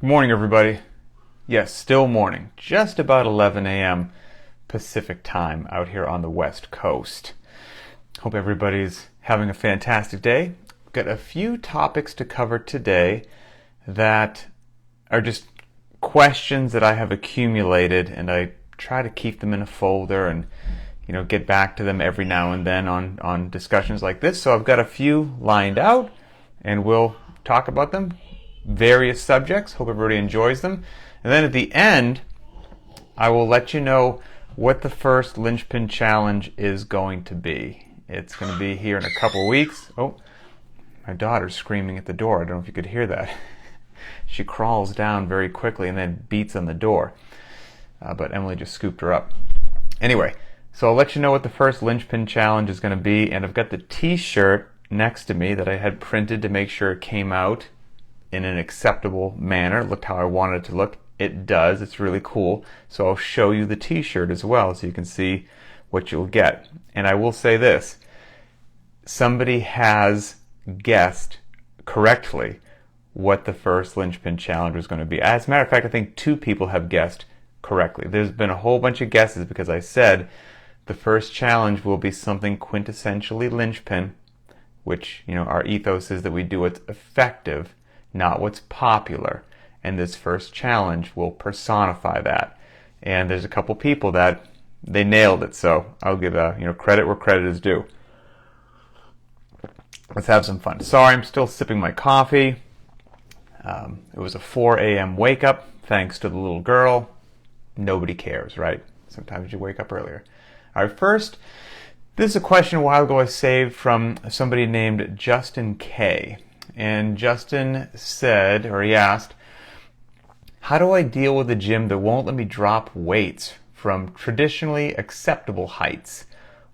Good morning, everybody. Yes, still morning. Just about 11 a.m. Pacific time out here on the West Coast. Hope everybody's having a fantastic day. Got a few topics to cover today that are just questions that I have accumulated, and I try to keep them in a folder and get back to them every now and then on discussions like this. So I've got a few lined out, and we'll talk about them. Various subjects. Hope everybody enjoys them. And then at the end, I will let you know what the first Linchpin challenge is going to be. It's going to be here in a couple weeks. Oh, my daughter's screaming at the door. I don't know if you could hear that. She crawls down very quickly and then beats on the door. But Emily just scooped her up. Anyway, so I'll let you know what the first Linchpin challenge is going to be. And I've got the t-shirt next to me that I had printed to make sure it came out in an acceptable manner. It looked how I wanted it to look. It does. It's really cool. So I'll show you the t-shirt as well so you can see what you'll get. And I will say this. Somebody has guessed correctly what the first Linchpin challenge was going to be. As a matter of fact, I think 2 people have guessed correctly. There's been a whole bunch of guesses because I said the first challenge will be something quintessentially Linchpin, which, our ethos is that we do what's effective, not what's popular. And this first challenge will personify that. And there's a couple people that they nailed it, so I'll give credit where credit is due. Let's have some fun. Sorry, I'm still sipping my coffee. It was a 4 a.m. wake up, thanks to the little girl. Nobody cares, right? Sometimes you wake up earlier. All right, first, this is a question a while ago I saved from somebody named Justin K. And Justin said, or he asked, how do I deal with a gym that won't let me drop weights from traditionally acceptable heights?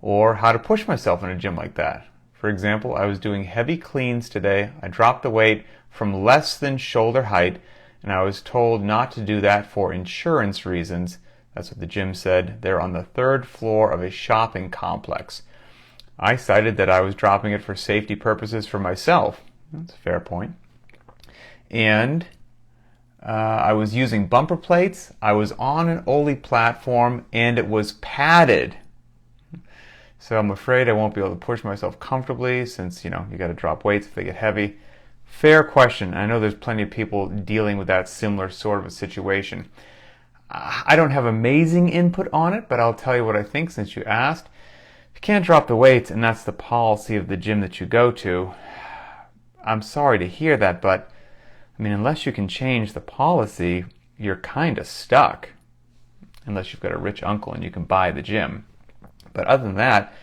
Or how to push myself in a gym like that? For example, I was doing heavy cleans today. I dropped the weight from less than shoulder height, and I was told not to do that for insurance reasons. That's what the gym said. They're on the 3rd floor of a shopping complex. I cited that I was dropping it for safety purposes for myself. That's a fair point. And I was using bumper plates. I was on an Oli platform, and it was padded. So I'm afraid I won't be able to push myself comfortably since, you got to drop weights if they get heavy. Fair question. I know there's plenty of people dealing with that similar sort of a situation. I don't have amazing input on it, but I'll tell you what I think since you asked. If you can't drop the weights, and that's the policy of the gym that you go to, I'm sorry to hear that, but unless you can change the policy, you're kind of stuck. Unless you've got a rich uncle and you can buy the gym. But other than that,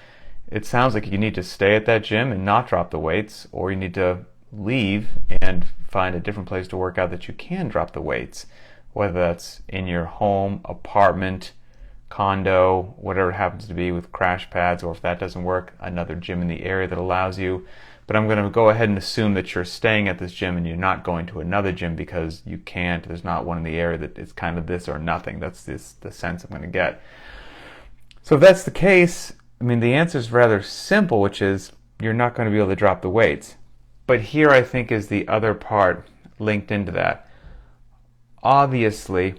it sounds like you need to stay at that gym and not drop the weights, or you need to leave and find a different place to work out that you can drop the weights. Whether that's in your home, apartment, condo, whatever it happens to be with crash pads, or if that doesn't work, another gym in the area that allows you. But I'm going to go ahead and assume that you're staying at this gym and you're not going to another gym because you can't. There's not one in the area that it's kind of this or nothing. That's the sense I'm going to get. So if that's the case, the answer is rather simple, which is you're not going to be able to drop the weights. But here I think is the other part linked into that. Obviously,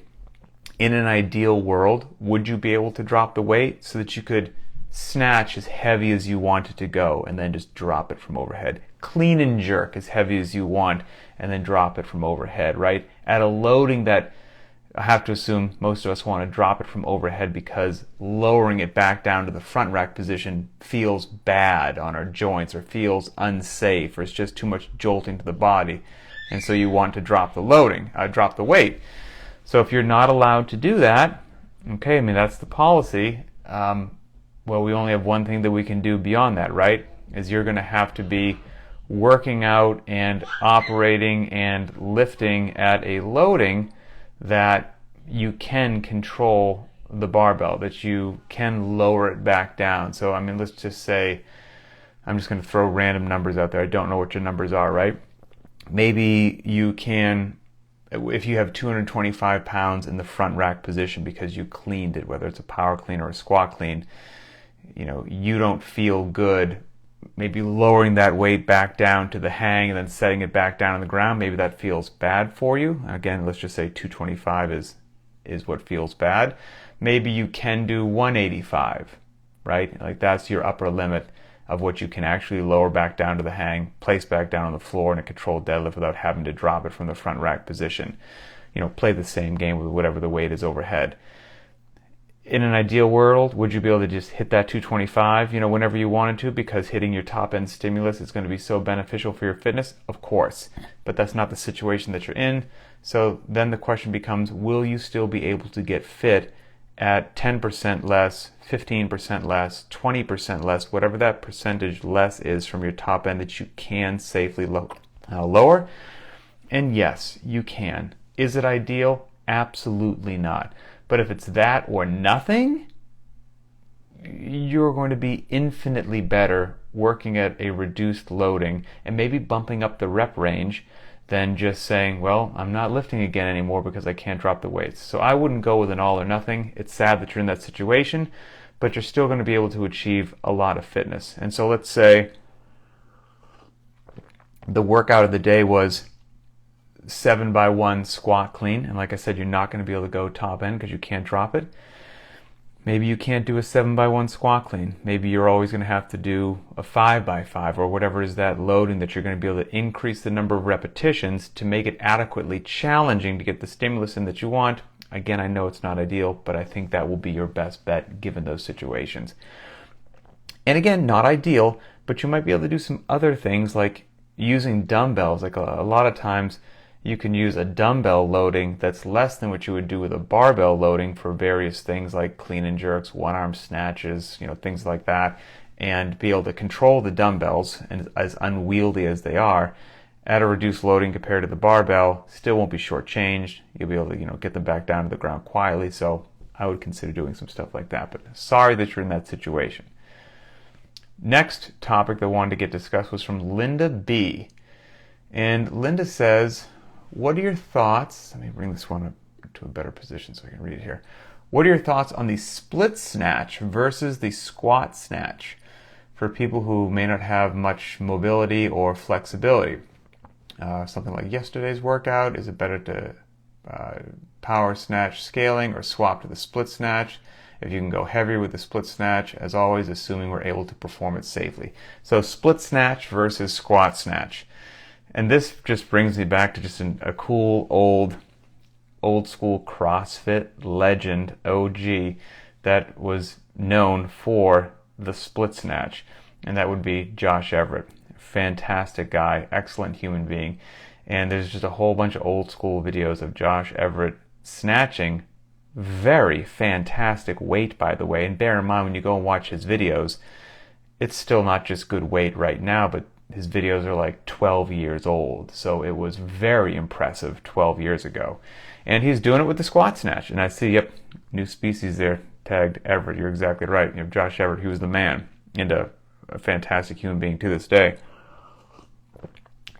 in an ideal world, would you be able to drop the weight so that you could snatch as heavy as you want it to go and then just drop it from overhead? Clean and jerk as heavy as you want and then drop it from overhead, right? At a loading that I have to assume most of us want to drop it from overhead because lowering it back down to the front rack position feels bad on our joints or feels unsafe, or it's just too much jolting to the body. And so you want to drop the weight. So if you're not allowed to do that, okay, that's the policy. Well, we only have one thing that we can do beyond that, right? Is you're going to have to be working out and operating and lifting at a loading that you can control the barbell, that you can lower it back down. So, let's just say, I'm just going to throw random numbers out there. I don't know what your numbers are, right? Maybe you can, if you have 225 pounds in the front rack position because you cleaned it, whether it's a power clean or a squat clean, you don't feel good maybe lowering that weight back down to the hang and then setting it back down on the ground, maybe that feels bad for you. Again, let's just say 225 is what feels bad. Maybe you can do 185, right? Like that's your upper limit of what you can actually lower back down to the hang, place back down on the floor in a controlled deadlift without having to drop it from the front rack position. Play the same game with whatever the weight is overhead. In an ideal world, would you be able to just hit that 225, whenever you wanted to, because hitting your top end stimulus is going to be so beneficial for your fitness? Of course, but that's not the situation that you're in. So then the question becomes, will you still be able to get fit at 10% less, 15% less, 20% less, whatever that percentage less is from your top end that you can safely lower? And yes, you can. Is it ideal? Absolutely not. But if it's that or nothing, you're going to be infinitely better working at a reduced loading and maybe bumping up the rep range than just saying, well, I'm not lifting again anymore because I can't drop the weights. So I wouldn't go with an all or nothing. It's sad that you're in that situation, but you're still going to be able to achieve a lot of fitness. And so let's say the workout of the day was 7x1 squat clean, and like I said, you're not going to be able to go top end because you can't drop it. Maybe you can't do a 7x1 squat clean. Maybe you're always going to have to do a 5x5 or whatever is that loading that you're going to be able to increase the number of repetitions to make it adequately challenging to get the stimulus in that you want. Again, I know it's not ideal, but I think that will be your best bet given those situations. And again, not ideal, but you might be able to do some other things like using dumbbells. Like a lot of times you can use a dumbbell loading that's less than what you would do with a barbell loading for various things like clean and jerks, one-arm snatches, things like that, and be able to control the dumbbells, and as unwieldy as they are, at a reduced loading compared to the barbell, still won't be shortchanged. You'll be able to, get them back down to the ground quietly. So I would consider doing some stuff like that. But sorry that you're in that situation. Next topic that I wanted to get discussed was from Linda B. And Linda says, what are your thoughts? Let me bring this one up to a better position so I can read it here. What are your thoughts on the split snatch versus the squat snatch for people who may not have much mobility or flexibility? Something like yesterday's workout, is it better to power snatch scaling or swap to the split snatch? If you can go heavier with the split snatch, as always, assuming we're able to perform it safely. So split snatch versus squat snatch. And this just brings me back to just a cool old school CrossFit legend, OG, that was known for the split snatch. And that would be Josh Everett. Fantastic guy, excellent human being. And there's just a whole bunch of old school videos of Josh Everett snatching very fantastic weight, by the way. And bear in mind, when you go and watch his videos, it's still not just good weight right now, but his videos are like 12 years old. So it was very impressive 12 years ago. And he's doing it with the squat snatch. And I see, yep, new species there, tagged Everett. You're exactly right. Josh Everett, he was the man, and a fantastic human being to this day.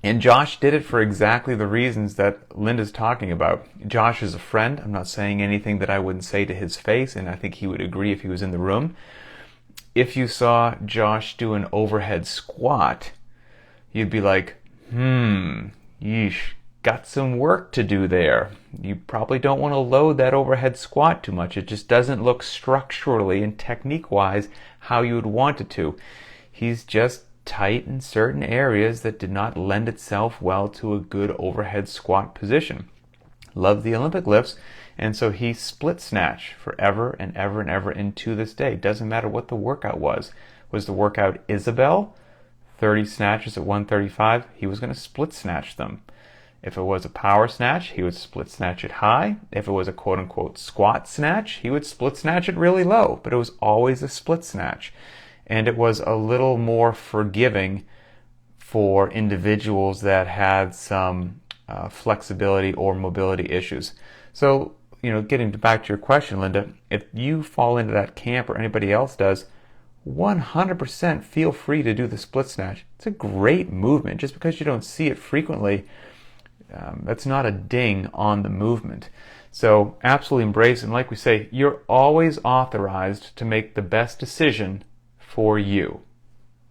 And Josh did it for exactly the reasons that Linda's talking about. Josh is a friend. I'm not saying anything that I wouldn't say to his face, and I think he would agree if he was in the room. If you saw Josh do an overhead squat, you'd be like, yeesh, got some work to do there. You probably don't want to load that overhead squat too much. It just doesn't look structurally and technique-wise how you would want it to. He's just tight in certain areas that did not lend itself well to a good overhead squat position. Loved the Olympic lifts, and so he split snatch forever and ever and ever, and to this day. Doesn't matter what the workout was. Was the workout Isabel, 30 snatches at 135, he was going to split snatch them. If it was a power snatch, he would split snatch it high. If it was a quote-unquote squat snatch, he would split snatch it really low, but it was always a split snatch. And it was a little more forgiving for individuals that had some flexibility or mobility issues. So, getting back to your question, Linda, if you fall into that camp or anybody else does, 100% feel free to do the split snatch. It's a great movement. Just because you don't see it frequently, that's not a ding on the movement. So absolutely embrace it. And like we say, you're always authorized to make the best decision for you.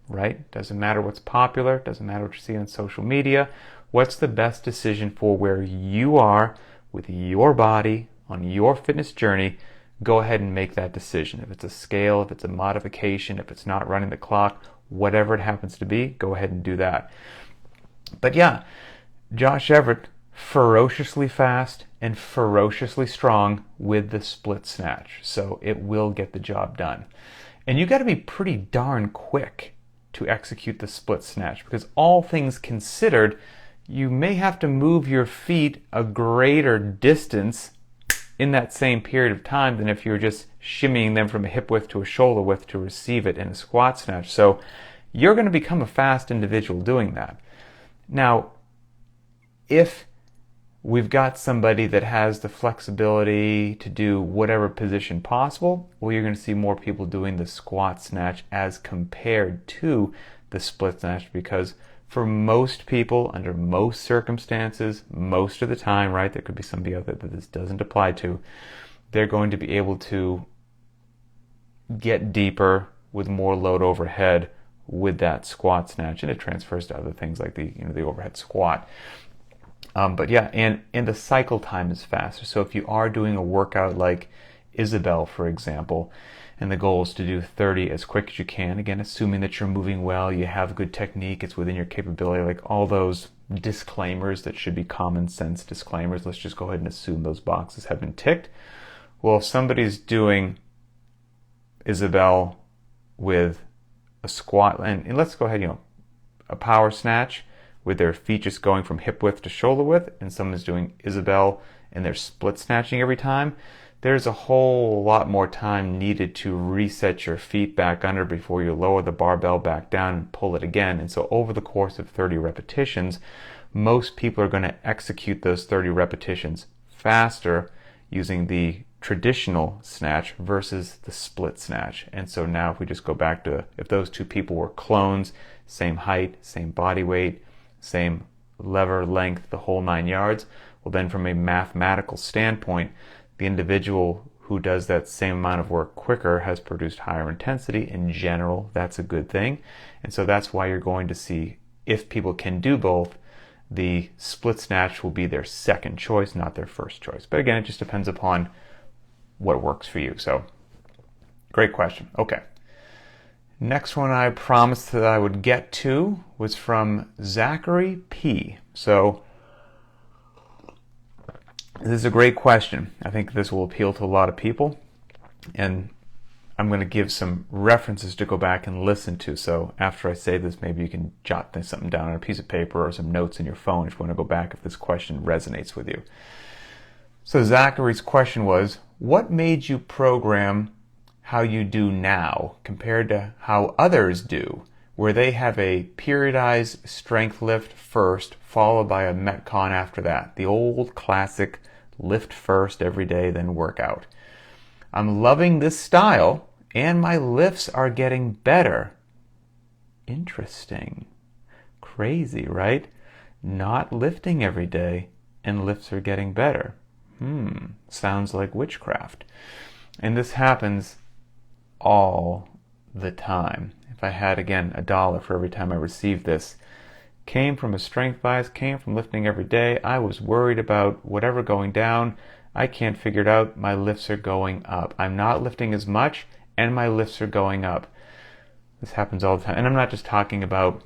right? Doesn't matter what's popular, doesn't matter what you see on social media. What's the best decision for where you are with your body on your fitness journey? Go ahead and make that decision. If it's a scale, if it's a modification, if it's not running the clock, whatever it happens to be, go ahead and do that. But yeah, Josh Everett, ferociously fast and ferociously strong with the split snatch. So it will get the job done. And you got to be pretty darn quick to execute the split snatch, because all things considered, you may have to move your feet a greater distance in that same period of time than if you're just shimmying them from a hip width to a shoulder width to receive it in a squat snatch. So you're going to become a fast individual doing that. Now, if we've got somebody that has the flexibility to do whatever position possible, well, you're going to see more people doing the squat snatch as compared to the split snatch, because for most people, under most circumstances, most of the time, right, there could be somebody out there that this doesn't apply to, they're going to be able to get deeper with more load overhead with that squat snatch, and it transfers to other things like the overhead squat. But yeah, and the cycle time is faster. So if you are doing a workout like Isabel, for example, and the goal is to do 30 as quick as you can, again, assuming that you're moving well, you have good technique, it's within your capability, like all those disclaimers that should be common sense disclaimers, let's just go ahead and assume those boxes have been ticked. Well, if somebody's doing Isabel with a squat, and let's go ahead, a power snatch with their feet just going from hip width to shoulder width, and someone's doing Isabel and they're split snatching every time, there's a whole lot more time needed to reset your feet back under before you lower the barbell back down and pull it again. And so over the course of 30 repetitions, most people are going to execute those 30 repetitions faster using the traditional snatch versus the split snatch. And so now if we just go back to, if those two people were clones, same height, same body weight, same lever length, the whole 9 yards, well then from a mathematical standpoint, the individual who does that same amount of work quicker has produced higher intensity. In general, that's a good thing. And so that's why you're going to see, if people can do both, the split snatch will be their second choice, not their first choice. But again, it just depends upon what works for you. So, great question. Okay. Next one I promised that I would get to was from Zachary P. So, this is a great question. I think this will appeal to a lot of people, and I'm going to give some references to go back and listen to. So after I say this, maybe you can jot something down on a piece of paper or some notes in your phone if you want to go back if this question resonates with you. So Zachary's question was, what made you program how you do now compared to how others do, where they have a periodized strength lift first, followed by a Metcon after that? The old classic lift first every day, then workout. I'm loving this style, and my lifts are getting better. Interesting. Crazy, right? Not lifting every day, and lifts are getting better. Sounds like witchcraft. And this happens all the time. If I had, again, $1 for every time I received this, came from a strength bias, came from lifting every day. I was worried about whatever going down. I can't figure it out. My lifts are going up. I'm not lifting as much, and my lifts are going up. This happens all the time. And I'm not just talking about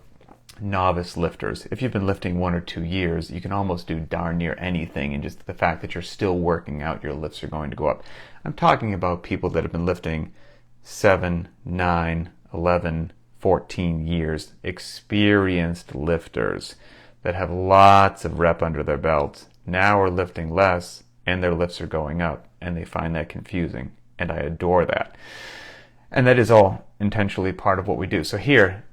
novice lifters. If you've been lifting 1 or 2 years, you can almost do darn near anything, and just the fact that you're still working out, your lifts are going to go up. I'm talking about people that have been lifting 7, 9, 11, 14 years, experienced lifters that have lots of rep under their belts, now are lifting less and their lifts are going up, and they find that confusing, and I adore that. And that is all intentionally part of what we do. So here,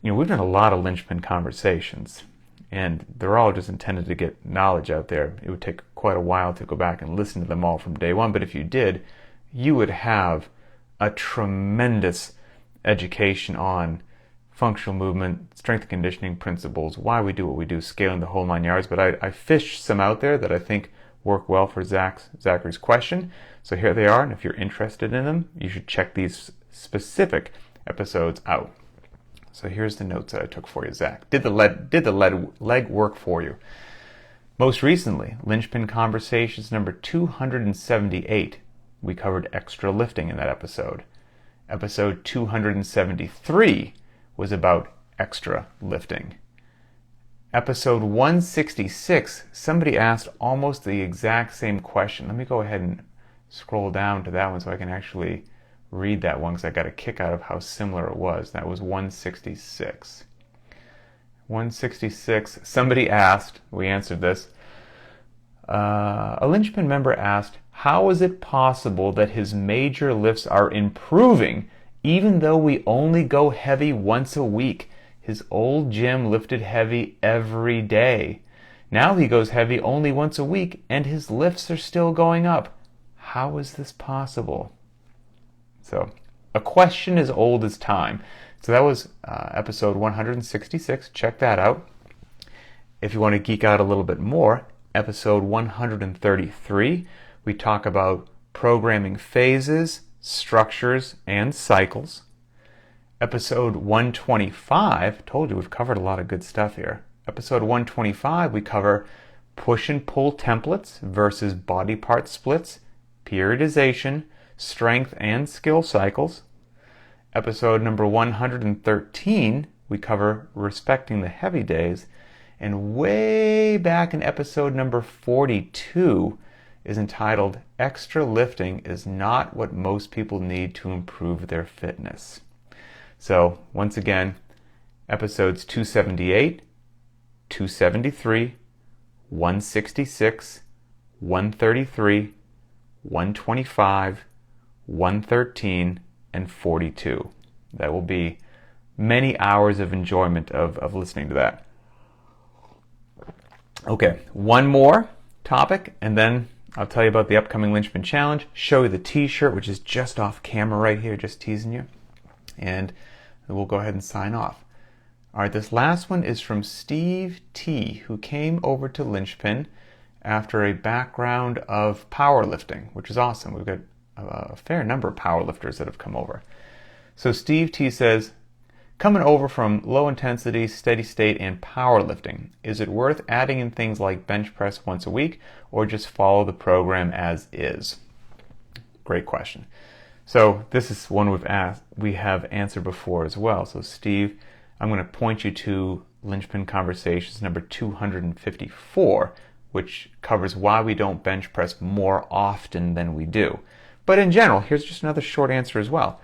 we've done a lot of Linchpin Conversations, and they're all just intended to get knowledge out there. It would take quite a while to go back and listen to them all from day one, but if you did, you would have a tremendous education on functional movement, strength and conditioning principles, why we do what we do, scaling the whole 9 yards. But I fished some out there that I think work well for Zachary's question. So here they are, and if you're interested in them, you should check these specific episodes out. So here's the notes that I took for you, Zach. Did the leg work for you? Most recently, Linchpin Conversations number 278. We covered extra lifting in that episode. Episode 273 was about extra lifting. Episode 166, somebody asked almost the exact same question. Let me go ahead and scroll down to that one so I can actually read that one because I got a kick out of how similar it was. That was 166. 166, somebody asked, we answered this, a Linchpin member asked, how is it possible that his major lifts are improving even though we only go heavy once a week? His old gym lifted heavy every day. Now he goes heavy only once a week and his lifts are still going up. How is this possible? So, a question as old as time. So that was episode 166. Check that out. If you want to geek out a little bit more, episode 133, we talk about programming phases, structures, and cycles. Episode 125, told you we've covered a lot of good stuff here. Episode 125, we cover push and pull templates versus body part splits, periodization, strength and skill cycles. Episode number 113, we cover respecting the heavy days. And way back in episode number 42 is entitled Extra Lifting is Not What Most People Need to Improve Their Fitness. So, once again, episodes 278, 273, 166, 133, 125, 113, and 42. That will be many hours of enjoyment of listening to that. Okay, one more topic, and then I'll tell you about the upcoming Linchpin Challenge, show you the t-shirt, which is just off camera right here, just teasing you, and we'll go ahead and sign off. All right, this last one is from Steve T, who came over to Linchpin after a background of powerlifting, which is awesome. We've got a fair number of powerlifters that have come over. So Steve T says, coming over from low intensity, steady state, and powerlifting, is it worth adding in things like bench press once a week or just follow the program as is? Great question. So this is one we have answered before as well. So Steve, I'm going to point you to Linchpin Conversations number 254, which covers why we don't bench press more often than we do. But in general, here's just another short answer as well.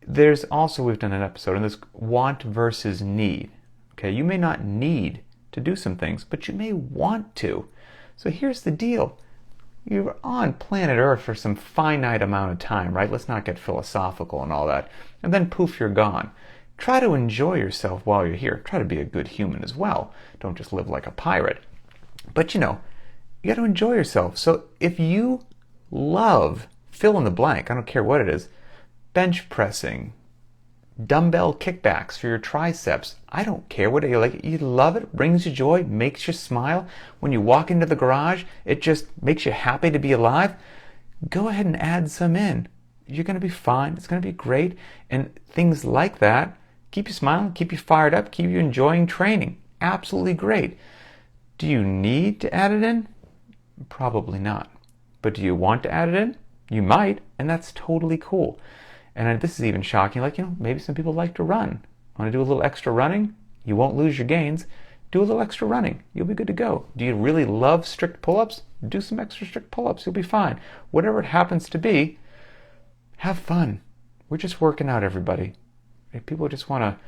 There's also, we've done an episode on this, want versus need. Okay, you may not need to do some things, but you may want to. So here's the deal. You're on planet Earth for some finite amount of time, right? Let's not get philosophical and all that. And then poof, you're gone. Try to enjoy yourself while you're here. Try to be a good human as well. Don't just live like a pirate. But you got to enjoy yourself. So if you love, fill in the blank, I don't care what it is, bench pressing, dumbbell kickbacks for your triceps, I don't care what you like. You love it, brings you joy, makes you smile. When you walk into the garage, it just makes you happy to be alive. Go ahead and add some in. You're going to be fine. It's going to be great. And things like that keep you smiling, keep you fired up, keep you enjoying training. Absolutely great. Do you need to add it in? Probably not. But do you want to add it in? You might, and that's totally cool. And this is even shocking, maybe some people like to run. Want to do a little extra running? You won't lose your gains. Do a little extra running. You'll be good to go. Do you really love strict pull-ups? Do some extra strict pull-ups. You'll be fine. Whatever it happens to be, have fun. We're just working out, everybody. If people just want to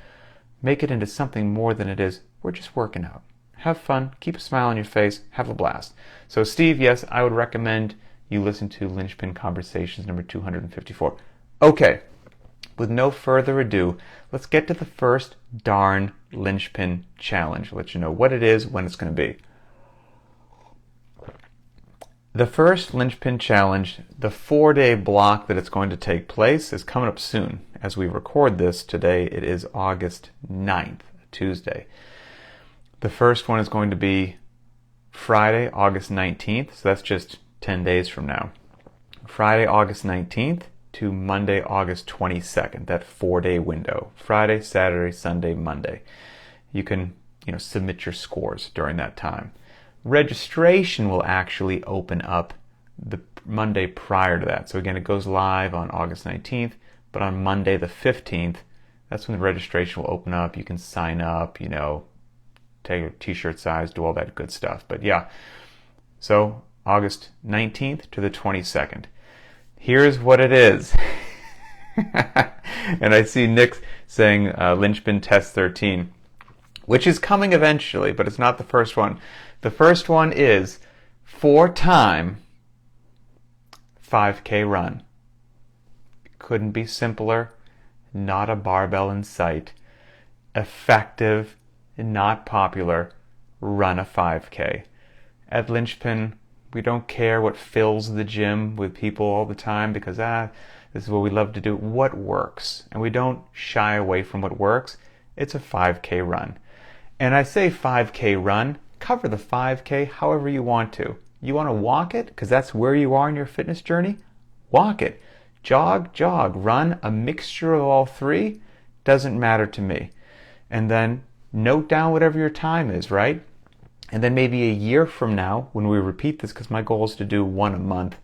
make it into something more than it is, we're just working out. Have fun. Keep a smile on your face. Have a blast. So, Steve, yes, I would recommend you listen to Linchpin Conversations number 254. Okay, with no further ado, let's get to the first darn Linchpin Challenge. I'll let you know what it is, when it's going to be. The first Linchpin Challenge, the 4-day block that it's going to take place, is coming up soon. As we record this today, it is August 9th, Tuesday. The first one is going to be Friday, August 19th, so that's just 10 days from now. Friday, August 19th, to Monday, August 22nd, that 4-day window. Friday, Saturday, Sunday, Monday. You can, submit your scores during that time. Registration will actually open up the Monday prior to that. So again, it goes live on August 19th, but on Monday the 15th, that's when the registration will open up. You can sign up, take a t-shirt size, do all that good stuff. But yeah, so August 19th to the 22nd. Here's what it is. And I see Nick saying Linchpin Test 13, which is coming eventually, but it's not the first one. The first one is 4-time 5K run. Couldn't be simpler. Not a barbell in sight. Effective, not popular. Run a 5K. At Linchpin, we don't care what fills the gym with people all the time because this is what we love to do. What works? And we don't shy away from what works. It's a 5K run. And I say 5K run, cover the 5K however you want to. You want to walk it because that's where you are in your fitness journey? Walk it. Jog, run, a mixture of all three, doesn't matter to me. And then note down whatever your time is, right? And then maybe a year from now, when we repeat this, because my goal is to do one a month,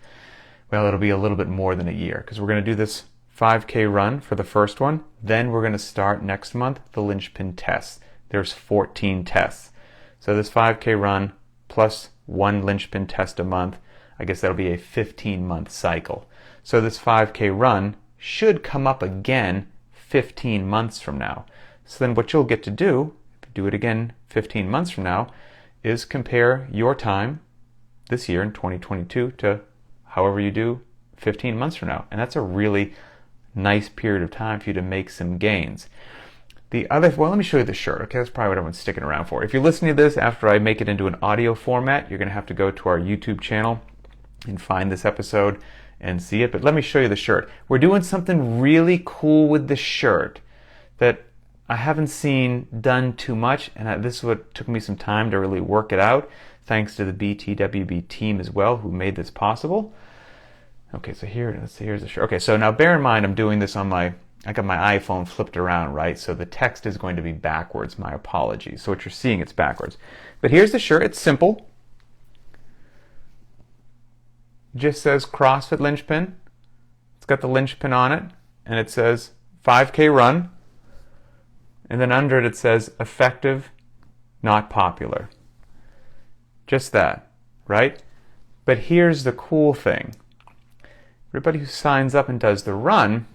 well, it'll be a little bit more than a year, because we're going to do this 5K run for the first one. Then we're going to start next month the Linchpin tests. There's 14 tests. So this 5K run plus one Linchpin test a month, I guess that'll be a 15-month cycle. So this 5K run should come up again 15 months from now. So then what you'll get to do, if you do it again 15 months from now, is compare your time this year in 2022 to however you do 15 months from now. And that's a really nice period of time for you to make some gains. Let me show you the shirt. Okay, that's probably what everyone's sticking around for. If you're listening to this after I make it into an audio format, you're going to have to go to our YouTube channel and find this episode and see it. But let me show you the shirt. We're doing something really cool with the shirt that I haven't seen done too much, and this is what took me some time to really work it out, thanks to the BTWB team as well, who made this possible. Okay, so here's the shirt. Okay, so now bear in mind I'm doing this on I got my iPhone flipped around, right? So the text is going to be backwards. My apologies. So what you're seeing, it's backwards. But here's the shirt. It's simple. It just says CrossFit Linchpin. It's got the Linchpin on it, and it says 5K run. And then under it says effective, not popular. Just that, right? But here's the cool thing. Everybody who signs up and does the run,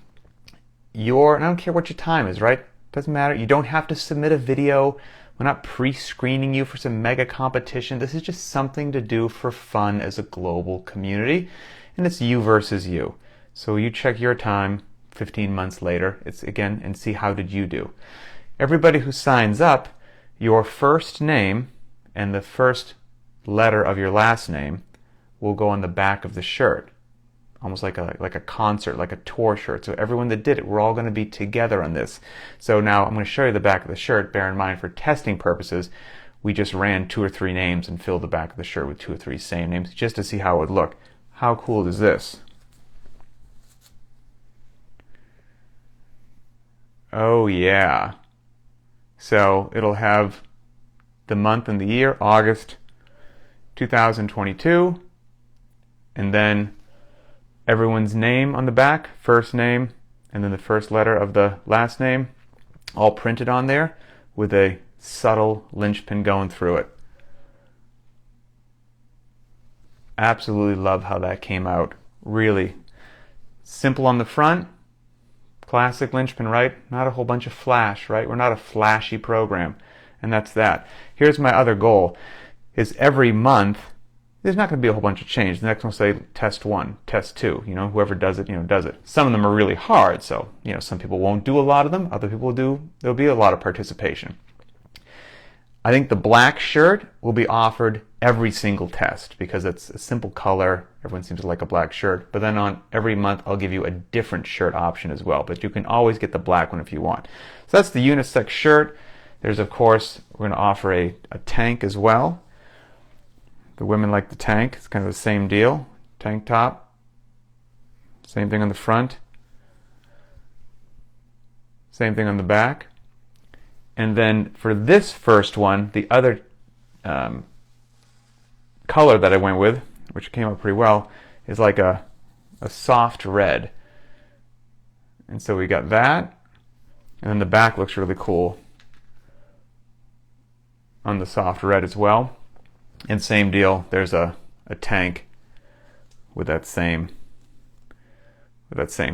and I don't care what your time is, right? Doesn't matter. You don't have to submit a video. We're not pre-screening you for some mega competition. This is just something to do for fun as a global community. And it's you versus you. So you check your time 15 months later. It's again, and see how did you do. Everybody who signs up, your first name and the first letter of your last name will go on the back of the shirt. Almost like a concert, like a tour shirt. So everyone that did it, we're all going to be together on this. So now I'm going to show you the back of the shirt. Bear in mind, for testing purposes, we just ran 2 or 3 names and filled the back of the shirt with 2 or 3 same names just to see how it would look. How cool is this? Oh yeah. So it'll have the month and the year, August 2022, and then everyone's name on the back, first name, and then the first letter of the last name, all printed on there with a subtle linchpin going through it. Absolutely love how that came out. Really simple on the front, classic linchpin, right? Not a whole bunch of flash, right? We're not a flashy program, and that's that. Here's my other goal, is every month, there's not going to be a whole bunch of change. The next one will say test 1, test 2. Whoever does it, does it. Some of them are really hard, so, some people won't do a lot of them. Other people do. There'll be a lot of participation. I think the black shirt will be offered every single test because it's a simple color. Everyone seems to like a black shirt. But then on every month, I'll give you a different shirt option as well. But you can always get the black one if you want. So that's the unisex shirt. There's, of course, we're going to offer a tank as well. The women like the tank. It's kind of the same deal. Tank top. Same thing on the front. Same thing on the back. And then for this first one, the other color that I went with, which came out pretty well, is like a soft red. And so we got that. And then the back looks really cool on the soft red as well. And same deal, there's a tank with that same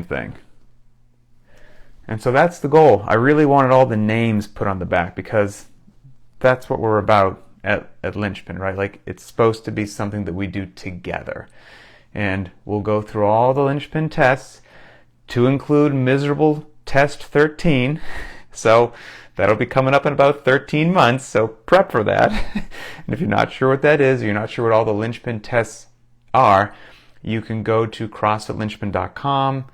thing. And so that's the goal. I really wanted all the names put on the back because that's what we're about at Linchpin, right? Like, it's supposed to be something that we do together. And we'll go through all the Linchpin tests to include miserable test 13. So that'll be coming up in about 13 months, so prep for that. And if you're not sure what that is, or you're not sure what all the Linchpin tests are, you can go to CrossFitLinchpin.com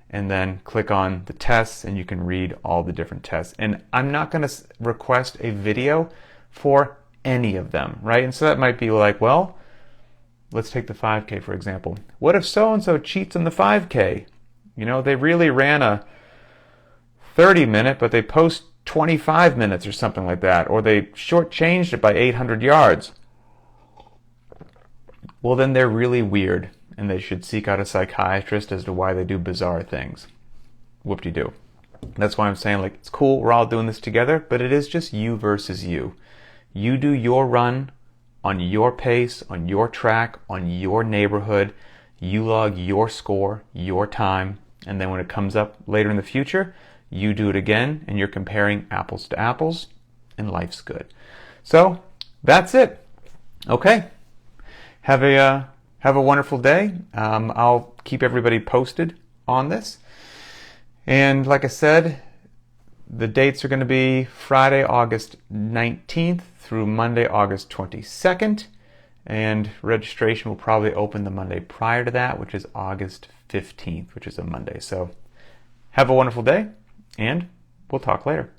and then click on the tests, and you can read all the different tests. And I'm not going to request a video for any of them, right? And so that might be like, well, let's take the 5K, for example. What if so-and-so cheats on the 5K? You know, they really ran a 30-minute, but they post 25 minutes or something like that, or they shortchanged it by 800 yards. Well, then they're really weird, and they should seek out a psychiatrist as to why they do bizarre things. Whoop-de-doo. That's why I'm saying, like, it's cool, we're all doing this together, but it is just you versus you. You do your run on your pace, on your track, on your neighborhood. You log your score, your time, and then when it comes up later in the future, you do it again, and you're comparing apples to apples, and life's good. So that's it. Okay. Have a wonderful day. I'll keep everybody posted on this. And like I said, the dates are going to be Friday, August 19th through Monday, August 22nd. And registration will probably open the Monday prior to that, which is August 15th, which is a Monday. So have a wonderful day, and we'll talk later.